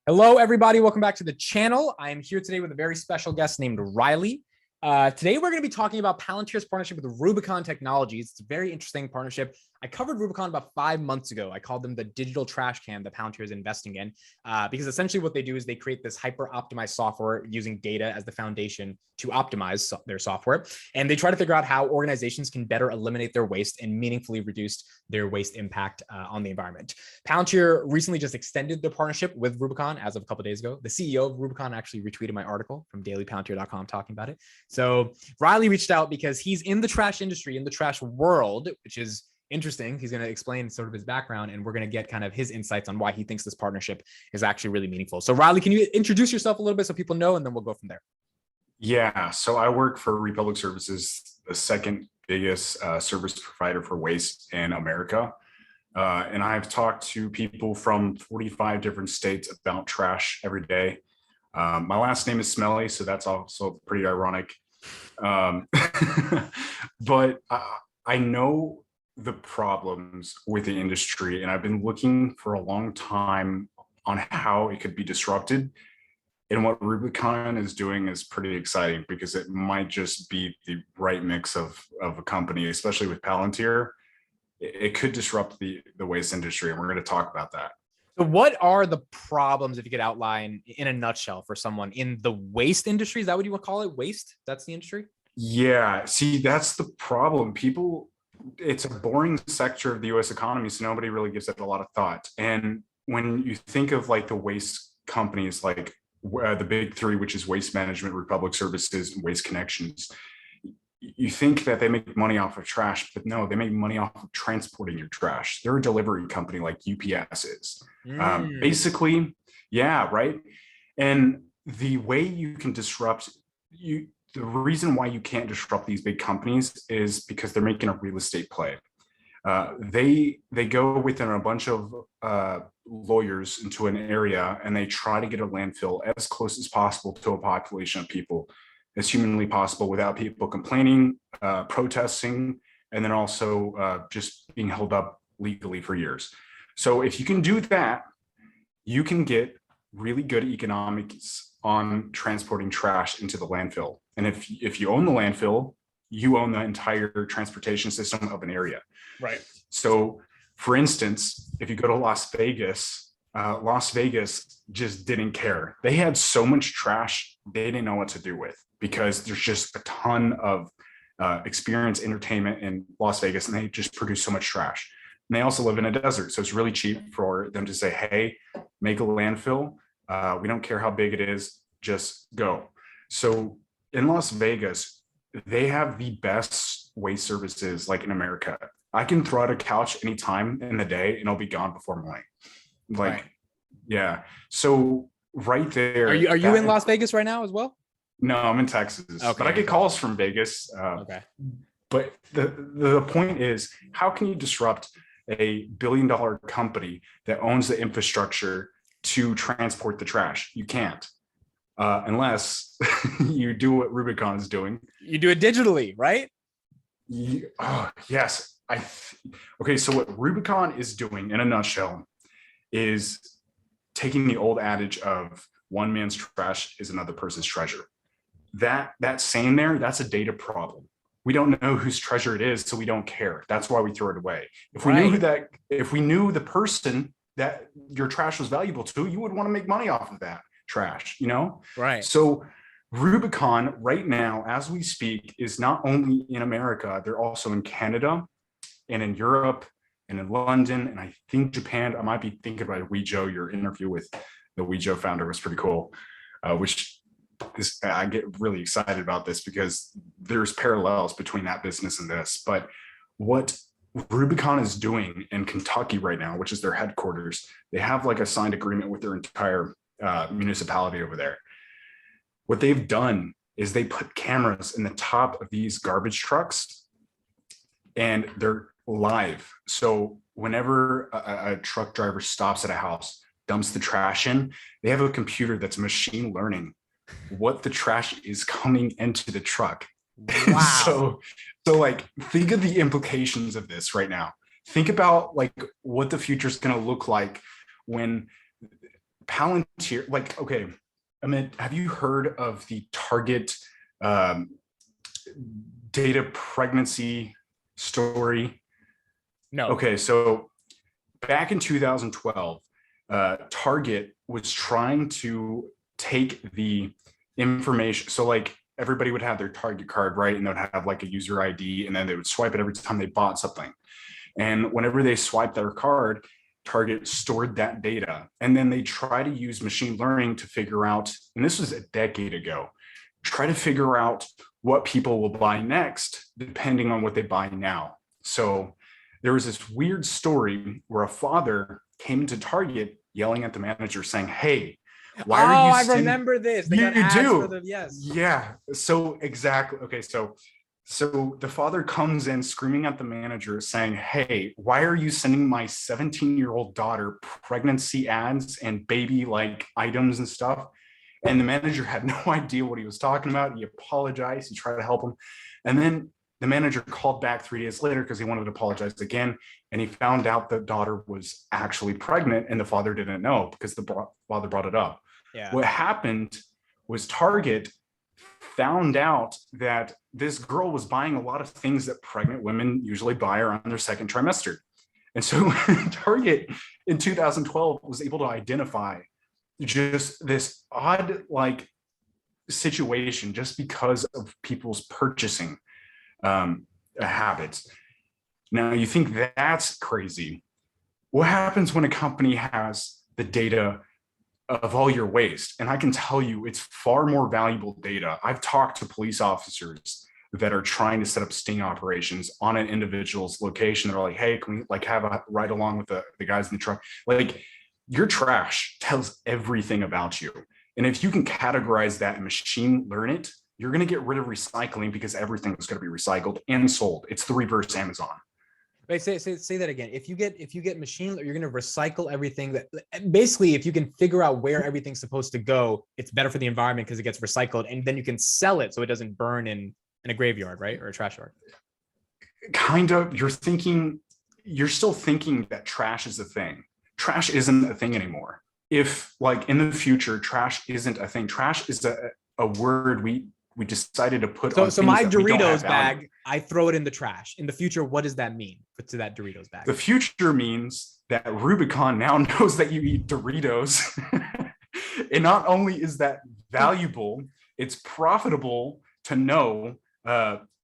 Hello, everybody. Welcome back to the channel. I am here today with a very special guest named Riley. Today, we're going to be talking about Palantir's partnership with Rubicon Technologies. It's a very interesting partnership. I covered Rubicon about 5 months ago. I called them the digital trash can that Palantir is investing in because essentially what they do is they create this hyper-optimized software using data as the foundation to optimize their software. And they try to figure out how organizations can better eliminate their waste and meaningfully reduce their waste impact on the environment. Palantir recently just extended their partnership with Rubicon as of a couple of days ago. The CEO of Rubicon actually retweeted my article from dailypalantir.com talking about it. So Riley reached out because he's in the trash industry, in the trash world, which is interesting. He's going to explain sort of his background, and we're going to get kind of his insights on why he thinks this partnership is actually really meaningful. So Riley, can you introduce yourself a little bit so people know, and then we'll go from there. Yeah, so I work for Republic Services, the second biggest service provider for waste in America. And I've talked to people from 45 different states about trash every day. My last name is Smelly, so that's also pretty ironic. But I know the problems with the industry, and I've been looking for a long time on how it could be disrupted. And what Rubicon is doing is pretty exciting because it might just be the right mix of a company, especially with Palantir. It could disrupt the waste industry, and we're going to talk about that. So what are the problems, if you could outline in a nutshell for someone in the waste industry? Is that what you would call it? Waste? That's the industry? Yeah, see, that's the problem. It's a boring sector of the US economy, so nobody really gives it a lot of thought. And when you think of like the waste companies, like the big three, which is Waste Management, Republic Services, and Waste Connections, you think that they make money off of trash, but no, they make money off of transporting your trash. They're a delivery company like UPS is. Basically, yeah, right. And the way you can disrupt the reason why you can't disrupt these big companies is because they're making a real estate play. They go within a bunch of lawyers into an area, and they try to get a landfill as close as possible to a population of people as humanly possible without people complaining, protesting, and then also just being held up legally for years. So if you can do that, you can get really good economics on transporting trash into the landfill. And if you own the landfill, you own the entire transportation system of an area. Right. So for instance, if you go to Las Vegas just didn't care. They had so much trash, they didn't know what to do with because there's just a ton of experience entertainment in Las Vegas, and they just produce so much trash. And they also live in a desert. So it's really cheap for them to say, hey, make a landfill. We don't care how big it is, just go. So in Las Vegas, they have the best waste services like in America. I can throw out a couch anytime in the day and it'll be gone before morning. Like, right. Yeah. So right there. Are you in Las Vegas right now as well? No, I'm in Texas, okay. But I get calls from Vegas. Okay. But the point is, how can you disrupt a billion-dollar company that owns the infrastructure to transport the trash? You can't. Unless you do what Rubicon is doing. You do it digitally, right? Yes. Okay, so what Rubicon is doing in a nutshell is taking the old adage of one man's trash is another person's treasure. That saying there, that's a data problem. We don't know whose treasure it is, so we don't care. That's why we throw it away. If we knew the person that your trash was valuable to, you would want to make money off of that trash, you know? Right. So Rubicon right now, as we speak, is not only in America, they're also in Canada and in Europe and in London, and I think Japan. I might be thinking about Wejo. Your interview with the Wejo founder was pretty cool, I get really excited about this because there's parallels between that business and this. But what Rubicon is doing in Kentucky right now, which is their headquarters, they have like a signed agreement with their entire municipality over there. What they've done is they put cameras in the top of these garbage trucks, and they're live. So whenever a truck driver stops at a house, dumps the trash in, they have a computer that's machine learning what the trash is coming into the truck. Wow. So like, think of the implications of this right now. Think about like what the future is going to look like when Palantir, like, okay, I mean, have you heard of the Target um, data pregnancy story? No. Okay, so back in 2012, Target was trying to take the information. So, like, everybody would have their Target card, right? And they'd have like a user ID, and then they would swipe it every time they bought something. And whenever they swiped their card, Target stored that data. And then they try to use machine learning to figure out, and this was a decade ago, try to figure out what people will buy next, depending on what they buy now. So there was this weird story where a father came into Target yelling at the manager saying, "Hey, why are you I sending?" remember this. They got You ads for do. the, yes. Yeah. So exactly. Okay. So the father comes in screaming at the manager saying, "Hey, why are you sending my 17-year-old daughter pregnancy ads and baby like items and stuff?" And the manager had no idea what he was talking about. He apologized. He tried to help him. And then the manager called back 3 days later because he wanted to apologize again. And he found out the daughter was actually pregnant and the father didn't know because the father brought it up. Yeah. What happened was Target found out that this girl was buying a lot of things that pregnant women usually buy around their second trimester. And so Target in 2012 was able to identify just this odd like situation just because of people's purchasing habits. Now you think that's crazy. What happens when a company has the data of all your waste? And I can tell you it's far more valuable data. I've talked to police officers that are trying to set up sting operations on an individual's location. They're like, "Hey, can we like have a ride along with the guys in the truck?" Like, your trash tells everything about you. And if you can categorize that and machine learn it, you're going to get rid of recycling because everything is going to be recycled and sold. It's the reverse Amazon. Wait, say that again. If you get machine, you're going to recycle everything. That basically, if you can figure out where everything's supposed to go, it's better for the environment because it gets recycled, and then you can sell it so it doesn't burn in a graveyard, right, or a trash yard. Kind of. You're still thinking that trash is a thing. Trash isn't a thing anymore. If like in the future, trash isn't a thing. Trash is a word we decided to put on. So my Doritos bag, I throw it in the trash. In the future, what does that mean to that Doritos bag? The future means that Rubicon now knows that you eat Doritos. And not only is that valuable, it's profitable to know.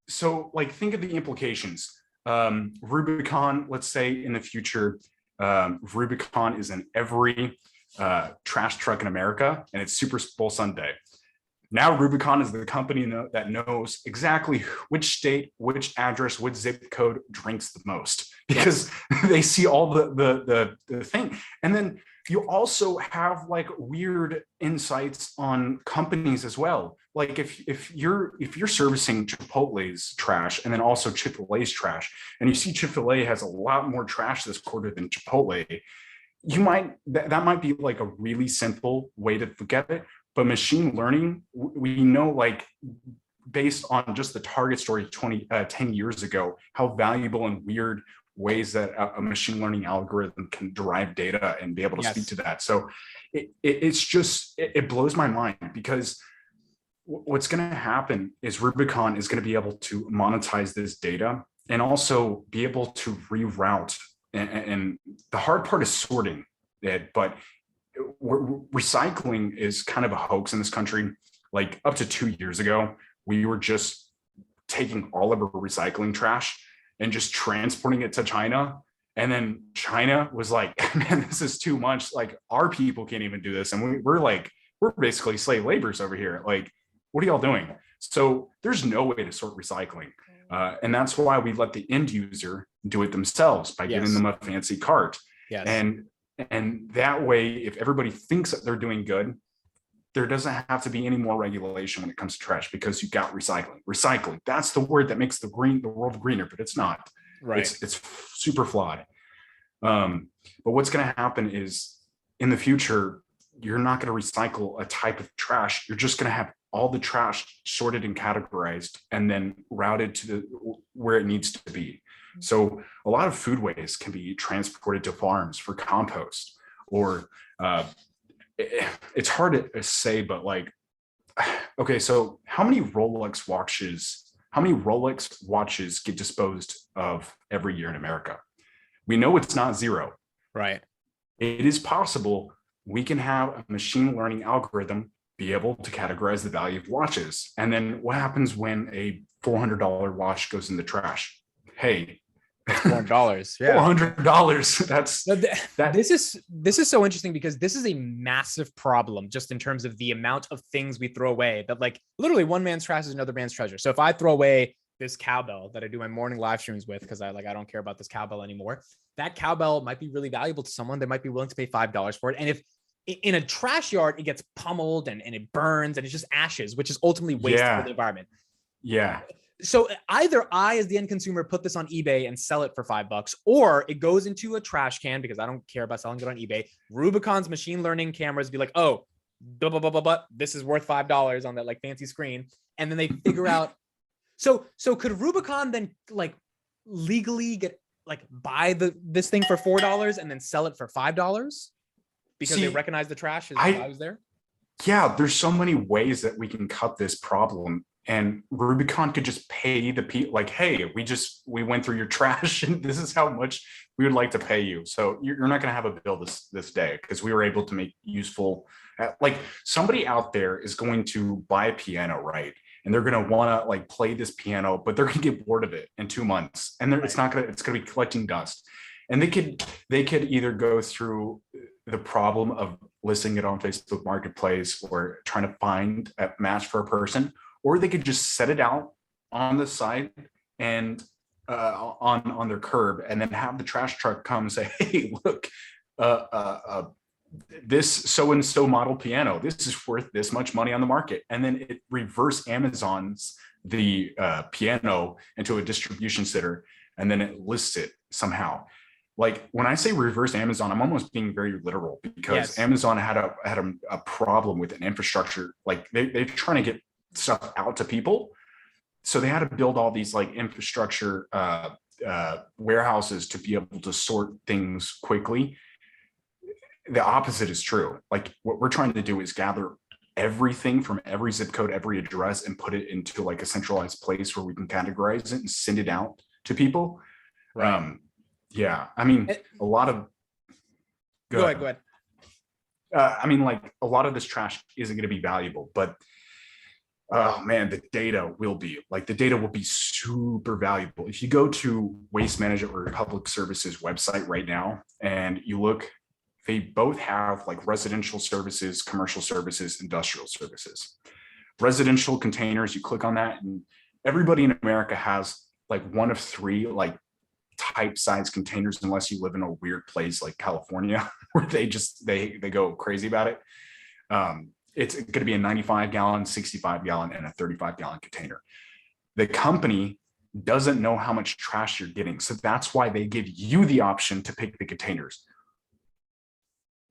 So like, think of the implications. Rubicon, let's say in the future, Rubicon is in every trash truck in America, and it's Super Bowl Sunday. Now Rubicon is the company that knows exactly which state, which address, which zip code drinks the most, because they see all the thing. And then you also have like weird insights on companies as well. Like if you're servicing Chipotle's trash and then also Chick-fil-A's trash, and you see Chick-fil-A has a lot more trash this quarter than Chipotle, you might that might be like a really simple way to look at it. But machine learning, we know, like, based on just the Target story 10 years ago, how valuable and weird ways that a machine learning algorithm can derive data and be able to speak to that. So it blows my mind, because what's going to happen is Rubicon is going to be able to monetize this data and also be able to reroute. And the hard part is sorting it, but recycling is kind of a hoax in this country. Like, up to 2 years ago, we were just taking all of our recycling trash and just transporting it to China. And then China was like, "Man, this is too much. Like, our people can't even do this." And we're basically slave laborers over here. Like, what are y'all doing? So there's no way to sort recycling. And that's why we let the end user do it themselves by giving them a fancy cart. And that way, if everybody thinks that they're doing good, there doesn't have to be any more regulation when it comes to trash, because you got recycling. Recycling, that's the word that makes the world greener, but it's not. Right. It's super flawed. But what's going to happen is, in the future, you're not going to recycle a type of trash. You're just going to have all the trash sorted and categorized and then routed to where it needs to be. So a lot of food waste can be transported to farms for compost, or it's hard to say, but like, okay, so how many Rolex watches get disposed of every year in America? We know it's not zero. Right. It is possible we can have a machine learning algorithm be able to categorize the value of watches. And then what happens when a $400 watch goes in the trash? Hey, $400. Yeah. $400. That's No, that. this is so interesting because this is a massive problem just in terms of the amount of things we throw away that like literally one man's trash is another man's treasure. So if I throw away this cowbell that I do my morning live streams with because I don't care about this cowbell anymore, that cowbell might be really valuable to someone that might be willing to pay $5 for it. And if in a trash yard, it gets pummeled and it burns and it's just ashes, which is ultimately waste for the environment. Yeah. So either I, as the end consumer, put this on eBay and sell it for $5, or it goes into a trash can because I don't care about selling it on eBay. Rubicon's machine learning cameras be like, oh, blah, blah, blah, blah, blah. This is worth $5 on that like fancy screen. And then they figure out. So could Rubicon then like legally get like buy this thing for $4 and then sell it for $5? Because they recognize the trash I was there. Yeah, there's so many ways that we can cut this problem, and Rubicon could just pay the people like, hey, we went through your trash, and this is how much we would like to pay you. So you're not going to have a bill this day because we were able to make useful. Like somebody out there is going to buy a piano, right? And they're going to want to like play this piano, but they're going to get bored of it in 2 months, and it's going to be collecting dust. And they could either go through the problem of listing it on Facebook Marketplace or trying to find a match for a person, or they could just set it out on the side and on their curb, and then have the trash truck come and say, "Hey, look, this so and so model piano. This is worth this much money on the market," and then it reverse Amazon's the piano into a distribution center, and then it lists it somehow. Like when I say reverse Amazon, I'm almost being very literal because Amazon had a problem with an infrastructure. Like they're trying to get stuff out to people. So they had to build all these like infrastructure warehouses to be able to sort things quickly. The opposite is true. Like what we're trying to do is gather everything from every zip code, every address, and put it into like a centralized place where we can categorize it and send it out to people. Right. Yeah, I mean, a lot of. Go ahead. I mean, like a lot of this trash isn't going to be valuable, but oh man, the data will be super valuable. If you go to Waste Management or Public Services website right now and you look, they both have like residential services, commercial services, industrial services. Residential containers, you click on that, and everybody in America has like one of three like type size containers, unless you live in a weird place like California where they go crazy about it. It's going to be a 95 gallon, 65 gallon, and a 35 gallon container. The company doesn't know how much trash you're getting, so that's why they give you the option to pick the containers.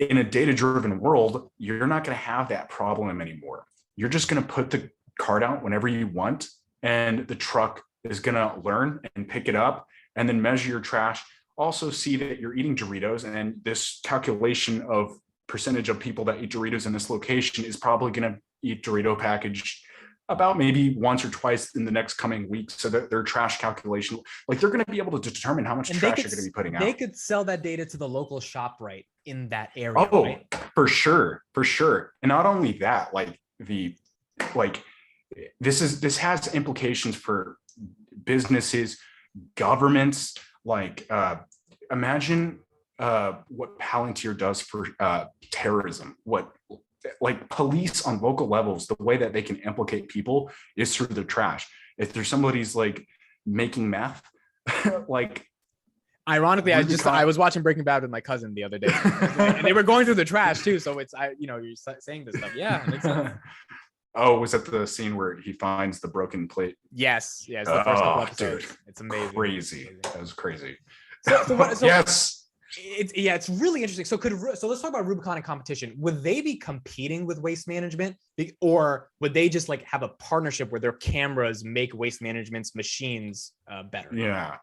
In a data-driven world, you're not going to have that problem anymore. You're just going to put the cart out whenever you want, and the truck is going to learn and pick it up and then measure your trash. Also see that you're eating Doritos, and this calculation of percentage of people that eat Doritos in this location is probably going to eat Dorito package about maybe once or twice in the next coming weeks, so that their trash calculation, like they're going to be able to determine how much trash you're going to be putting out. They could sell that data to the local shop right in that area. Oh, right? for sure. And not only that, this has implications for businesses, governments. Like imagine what Palantir does for terrorism. What like police on local levels, the way that they can implicate people is through their trash. If there's somebody's like making meth, like ironically, I was watching Breaking Bad with my cousin the other day, and they were going through the trash too. So it's you're saying this stuff. Yeah, it makes sense. Oh, was that the scene where he finds the broken plate? Yes. The first couple episodes. Dude, it's amazing. Crazy. That was crazy. So yes. It's really interesting. So let's talk about Rubicon and competition. Would they be competing with Waste Management, or would they just like have a partnership where their cameras make Waste Management's machines better? Yeah.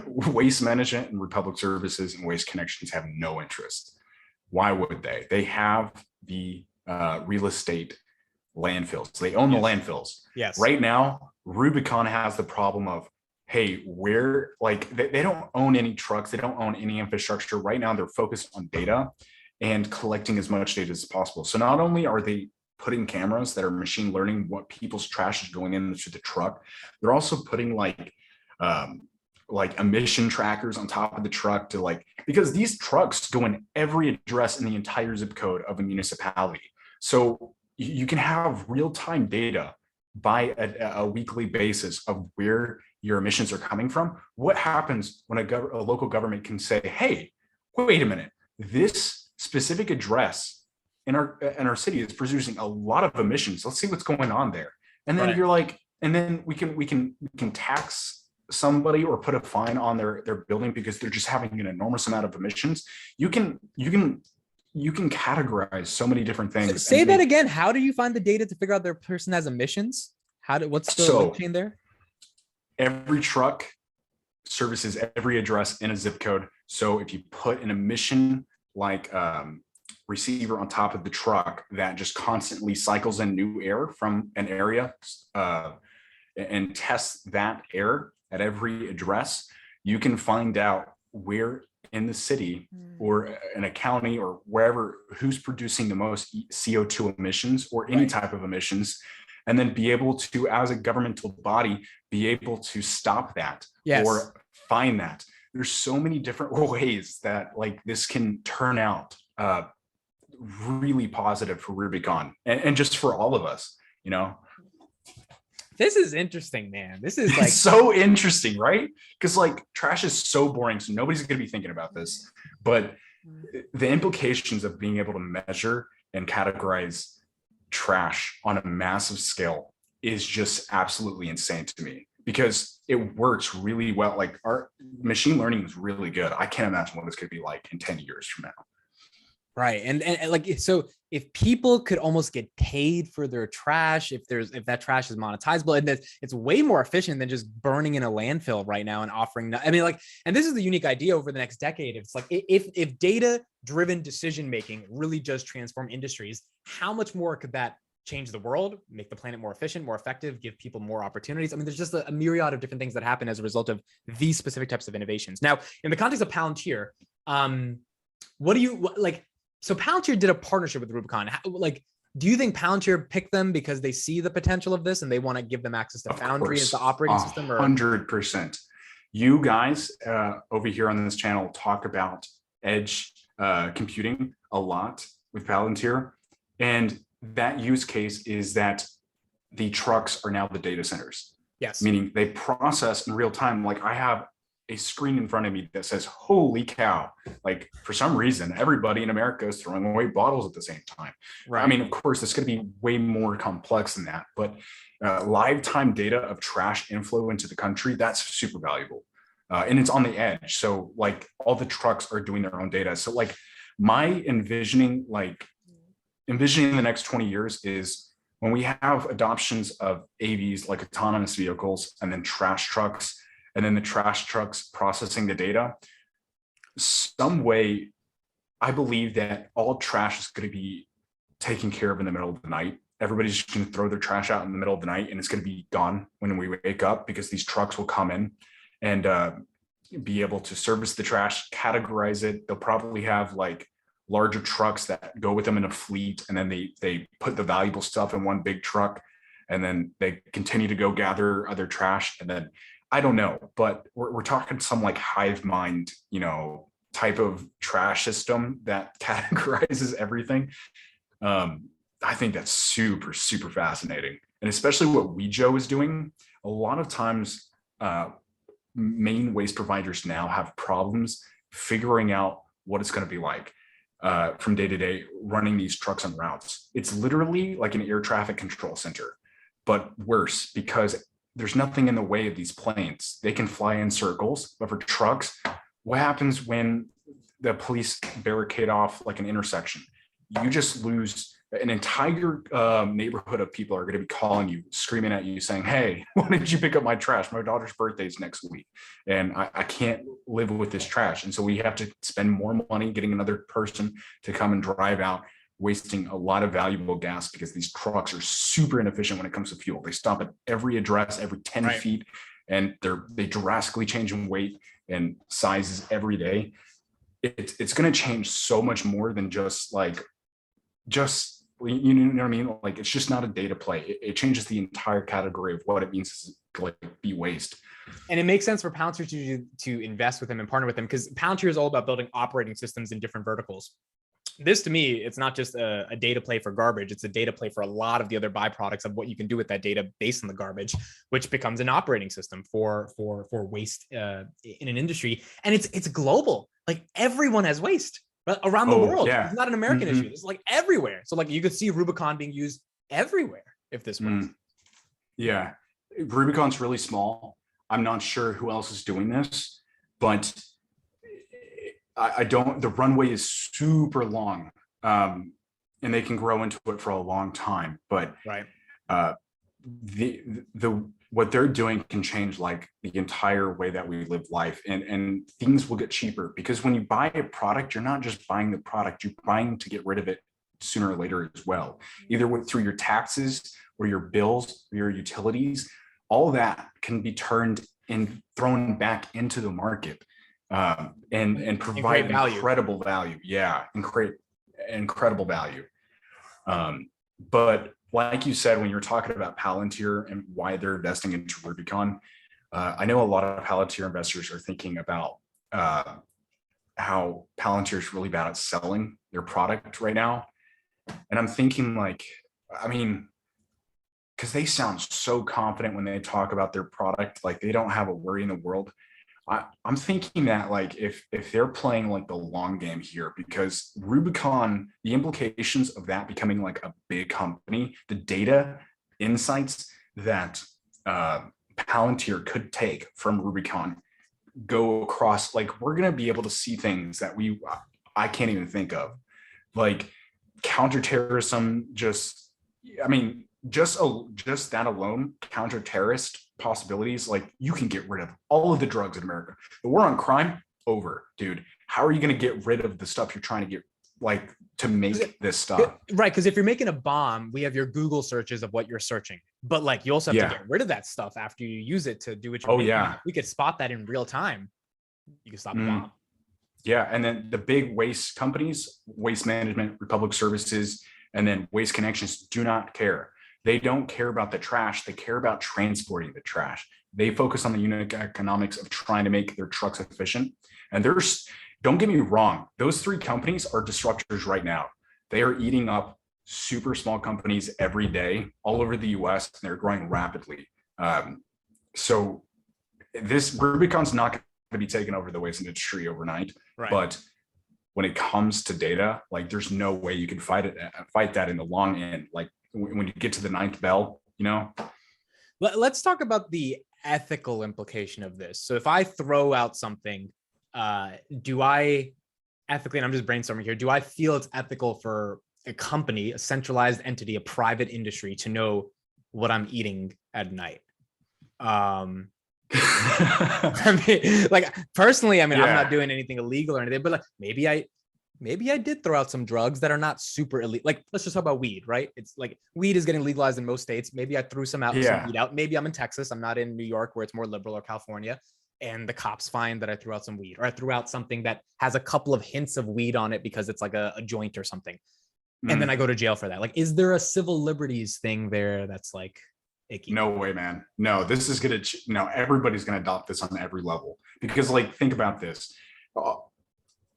Waste Management and Republic Services and Waste Connections have no interest. Why would they? They have the real estate landfills. They own the landfills. Yes. Right now, Rubicon has the problem of, hey, where, like, they don't own any trucks. They don't own any infrastructure. Right now, they're focused on data and collecting as much data as possible. So not only are they putting cameras that are machine learning what people's trash is going into the truck, they're also putting like emission trackers on top of the truck to because these trucks go in every address in the entire zip code of a municipality. So you can have real-time data by a weekly basis of where your emissions are coming from. What happens when a local government can say, hey, wait a minute, this specific address in our city is producing a lot of emissions. Let's see what's going on there. And then you're like, and then we can tax somebody or put a fine on their building because they're just having an enormous amount of emissions. You can categorize so many different things. Say that again. How do you find the data to figure out their person has emissions? What's the link chain there? Every truck services every address in a zip code. So if you put an emission receiver on top of the truck that just constantly cycles in new air from an area and tests that air at every address, you can find out where in the city or in a county or wherever, who's producing the most CO2 emissions or any type of emissions, and then be able to, as a governmental body, be able to stop that or find that. There's so many different ways that this can turn out really positive for Rubicon and just for all of us, This is interesting, man. This is so interesting, right? Because trash is so boring, so nobody's going to be thinking about this. But the implications of being able to measure and categorize trash on a massive scale is just absolutely insane to me, because it works really well. Our machine learning is really good. I can't imagine what this could be like in 10 years from now. Right. And so if people could almost get paid for their trash, if that trash is monetizable, and it's way more efficient than just burning in a landfill right now and offering, and this is the unique idea over the next decade. It's if data-driven decision-making really does transform industries, how much more could that change the world, make the planet more efficient, more effective, give people more opportunities? There's just a myriad of different things that happen as a result of these specific types of innovations. Now, in the context of Palantir, what do you like? So Palantir did a partnership with Rubicon. Do you think Palantir picked them because they see the potential of this and they want to give them access to Foundry as the operating system? 100%. You guys over here on this channel talk about edge computing a lot with Palantir. And that use case is that the trucks are now the data centers. Yes. Meaning they process in real time. I have a screen in front of me that says, holy cow, for some reason, everybody in America is throwing away bottles at the same time. Right. Of course, it's going to be way more complex than that, but live time data of trash inflow into the country, that's super valuable. And it's on the edge. So all the trucks are doing their own data. So my envisioning the next 20 years is when we have adoptions of AVs, like autonomous vehicles, and then trash trucks, and then the trash trucks processing the data, some way, I believe that all trash is going to be taken care of in the middle of the night. Everybody's just going to throw their trash out in the middle of the night, and it's going to be gone when we wake up, because these trucks will come in and be able to service the trash, categorize it. They'll probably have larger trucks that go with them in a fleet, and then they put the valuable stuff in one big truck, and then they continue to go gather other trash. And then I don't know, but we're talking some hive mind, type of trash system that categorizes everything. I think that's super, super fascinating. And especially what Wejo is doing. A lot of times, main waste providers now have problems figuring out what it's going to be like from day to day running these trucks on routes. It's literally like an air traffic control center, but worse, because there's nothing in the way of these planes. They can fly in circles, but for trucks, what happens when the police barricade off an intersection? you just lose an entire neighborhood of people are going to be calling you, screaming at you, saying, "Hey, why did you pick up my trash? My daughter's birthday is next week, and I can't live with this trash." And so we have to spend more money getting another person to come and drive out, wasting a lot of valuable gas because these trucks are super inefficient when it comes to fuel. They stop at every address every 10 feet, and they drastically change in weight and sizes every day. It's going to change so much more than just you know what I mean? Like, it's just not a data play. It changes the entire category of what it means to like be waste. And it makes sense for Palantir to invest with them and partner with them, because Palantir is all about building operating systems in different verticals. This, to me, it's not just a data play for garbage. It's a data play for a lot of the other byproducts of what you can do with that data based on the garbage, which becomes an operating system for waste in an industry. And it's global. Like, everyone has waste around the world. Yeah. It's not an American issue. It's like everywhere. So like, you could see Rubicon being used everywhere if this works. Yeah. Rubicon's really small. I'm not sure who else is doing this, but I don't, the runway is super long, and they can grow into it for a long time, but the what they're doing can change like the entire way that we live life, and things will get cheaper, because when you buy a product, you're not just buying the product, you're buying to get rid of it sooner or later as well, either through your taxes or your bills or your utilities. All that can be turned and thrown back into the market, and provide incredible value. Yeah, and create incredible value. But like you said, when you're talking about Palantir and why they're investing into Rubicon, I know a lot of Palantir investors are thinking about how Palantir is really bad at selling their product right now. And I'm thinking, like, I mean, because they sound so confident when they talk about their product, like they don't have a worry in the world. I'm thinking that, like, if they're playing like the long game here, because Rubicon, the implications of that becoming like a big company, the data insights that Palantir could take from Rubicon go across, like, we're going to be able to see things that I can't even think of, like counterterrorism. I mean, just that alone, counter-terrorist possibilities, like, you can get rid of all of the drugs in America. The war on crime, over, dude. How are you going to get rid of the stuff you're trying to get, like, to make this stuff? Right, because if you're making a bomb, we have your Google searches of what you're searching, but like, you also have to get rid of that stuff after you use it to do what you're making. We could spot that in real time. You can stop the bomb. Yeah, and then the big waste companies, Waste Management, Republic Services, and then Waste Connections, do not care. They don't care about the trash. They care about transporting the trash. They focus on the unit economics of trying to make their trucks efficient. And don't get me wrong, those three companies are disruptors right now. They are eating up super small companies every day all over the US, and they're growing rapidly. So this Rubicon's not going to be taking over the waste industry overnight, but when it comes to data, like, there's no way you can fight that in the long end. Like, when you get to the ninth bell, you know. Let's talk about the ethical implication of this. So if I throw out something, do I ethically, and I'm just brainstorming here, do I feel it's ethical for a company, a centralized entity, a private industry, to know what I'm eating at night? I mean, like, personally, I mean, I'm not doing anything illegal or anything, but like, maybe I did throw out some drugs that are not super elite. Like, let's just talk about weed, right? It's like, weed is getting legalized in most states. Maybe I threw some weed out. Maybe I'm in Texas. I'm not in New York, where it's more liberal, or California, and the cops find that I threw out some weed, or I threw out something that has a couple of hints of weed on it because it's like a joint or something. And then I go to jail for that. Like, is there a civil liberties thing there that's like icky? No way, man. No, this is going to, no, everybody's going to adopt this on every level, because, like, think about this.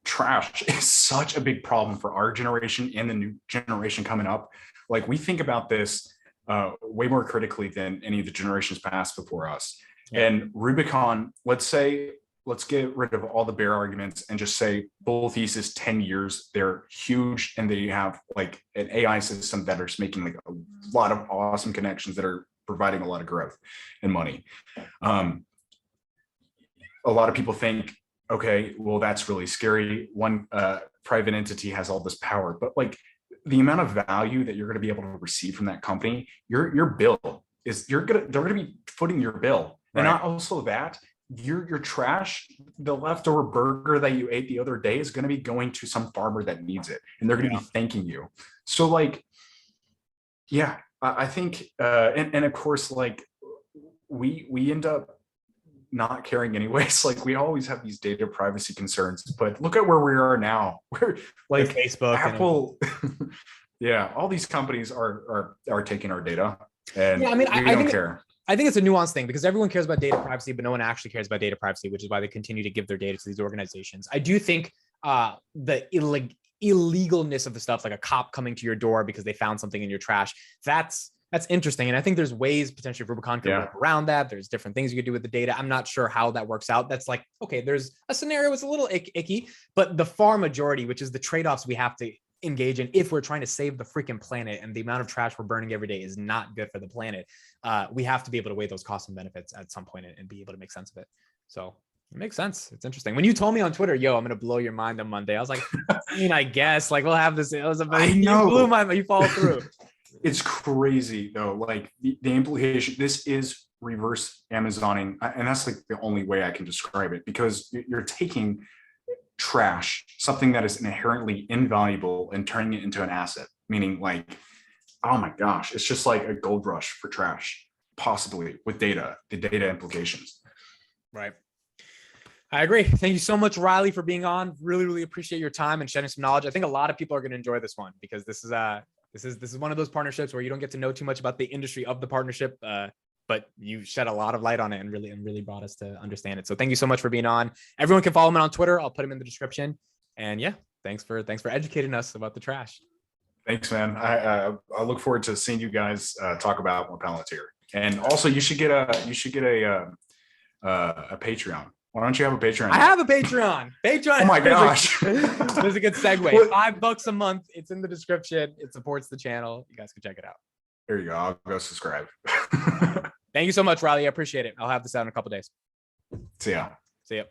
Trash is such a big problem for our generation and the new generation coming up. Like, we think about this way more critically than any of the generations past before us. And Rubicon, let's get rid of all the bear arguments and just say bull thesis 10 years, they're huge, and they have like an AI system that is making like a lot of awesome connections that are providing a lot of growth and money. A lot of people think, okay, well, that's really scary. One private entity has all this power, but like, the amount of value that you're going to be able to receive from that company, your bill is they're going to be footing your bill. And Right. not also that, your trash, the leftover burger that you ate the other day is going to be going to some farmer that needs it, and they're going to be thanking you. So like, yeah, I think, and of course, like we end up not caring anyways. Like we always have these data privacy concerns, but look at where we are now. We're like Facebook, Apple, yeah, all these companies are taking our data, and yeah, I mean, we I don't think care. I think it's a nuanced thing because everyone cares about data privacy, but no one actually cares about data privacy, which is why they continue to give their data to these organizations. I do think the illegalness of the stuff, like a cop coming to your door because they found something in your trash, that's interesting. And I think there's ways potentially Rubicon could work around that. There's different things you could do with the data. I'm not sure how that works out. That's like, okay, there's a scenario that's a little icky, but the far majority, which is the trade-offs we have to engage in if we're trying to save the freaking planet, and the amount of trash we're burning every day is not good for the planet. We have to be able to weigh those costs and benefits at some point and be able to make sense of it. So it makes sense. It's interesting. When you told me on Twitter, yo, I'm going to blow your mind on Monday, I was like, I mean, I guess like we'll have this. It was you blew my mind, you follow through. It's crazy though. Like the implication, this is reverse Amazoning. And that's like the only way I can describe it, because you're taking trash, something that is inherently invaluable, and turning it into an asset, meaning like, oh my gosh, it's just like a gold rush for trash, possibly with data, the data implications. Right. I agree. Thank you so much, Riley, for being on. Really, really appreciate your time and sharing some knowledge. I think a lot of people are going to enjoy this one because this is one of those partnerships where you don't get to know too much about the industry of the partnership, but you shed a lot of light on it and really brought us to understand it. So thank you so much for being on. Everyone can follow him on Twitter. I'll put him in the description. And yeah, thanks for educating us about the trash. Thanks, man. I look forward to seeing you guys talk about more Palantir. And also, you should get a Patreon. Why don't you have a Patreon? I have a Patreon. Oh my gosh. There's a good segue. $5 a month. It's in the description. It supports the channel. You guys can check it out. There you go. I'll go subscribe. Thank you so much, Riley. I appreciate it. I'll have this out in a couple days. See ya. See ya.